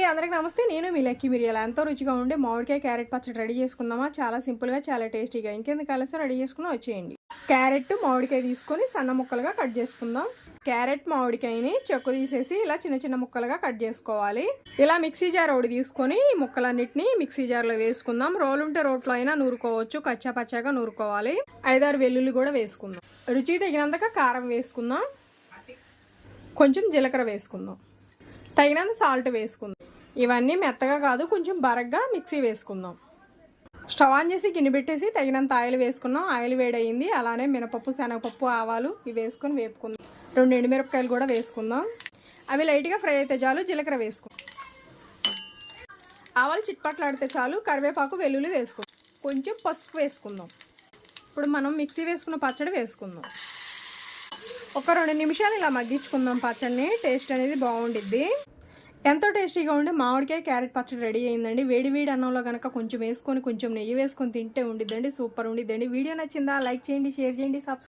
అందరికీ నమస్తే. నేను మీ లక్కీ మిరియాల. ఎంతో రుచిగా ఉండే మామిడికాయ క్యారెట్ పచ్చడి రెడీ చేసుకుందామా. చాలా సింపుల్గా, చాలా టేస్టీగా. ఇంకెందుకు ఆలస్యం, రెడీ చేసుకుందాం, వచ్చేయండి. క్యారెట్ మామిడికాయ తీసుకొని సన్న ముక్కలుగా కట్ చేసుకుందాం. క్యారెట్ మామిడికాయని చెక్కు తీసేసి ఇలా చిన్న చిన్న ముక్కలుగా కట్ చేసుకోవాలి. ఇలా మిక్సీ జార్ ఒకటి తీసుకొని ఈ ముక్కలన్నిటిని మిక్సీ జార్లో వేసుకుందాం. రోలు ఉంటే రోట్లో అయినా నూరుకోవచ్చు, కచ్చా పచ్చాగా నూరుకోవాలి. 5-6 వెల్లుల్లి కూడా వేసుకుందాం. రుచికి తగినంతగా కారం వేసుకుందాం. కొంచెం జీలకర్ర వేసుకుందాం. తగినంత సాల్ట్ వేసుకుందాం. ఇవన్నీ మెత్తగా కాదు, కొంచెం బరగ్గా మిక్సీ వేసుకుందాం. స్టవ్ ఆన్ చేసి గిన్నె పెట్టేసి తగినంత ఆయిల్ వేసుకున్నాం. ఆయిల్ వేడయింది. అలానే మినపప్పు, శనగపప్పు, ఆవాలు ఇవి వేసుకొని వేపుకుందాం. 2 ఎండుమిరపకాయలు కూడా వేసుకుందాం. అవి లైట్గా ఫ్రై అయితే చాలు. జీలకర్ర వేసుకుందాం. ఆవాలు చిట్పట్లాడితే చాలు. కరివేపాకు, వెల్లుల్లి వేసుకుందాం. కొంచెం పసుపు వేసుకుందాం. ఇప్పుడు మనం మిక్సీ వేసుకున్న పచ్చడి వేసుకుందాం. ఒక 2 నిమిషాలు ఇలా మగ్గించుకుందాం. పచ్చడిని టేస్ట్ అనేది బాగుండిద్ది. ఎంతో టేస్టీగా ఉండే మామిడికాయ క్యారెట్ పచ్చడి రెడీ అయిందండి. వేడి వేడి అన్నంలో కనుక కొంచెం వేసుకొని, కొంచెం నెయ్యి వేసుకొని తింటే ఉండిద్దండి. సూపర్ ఉండిద్దండి. వీడియో నచ్చిందా? లైక్ చేయండి, షేర్ చేయండి, సబ్స్క్రైబ్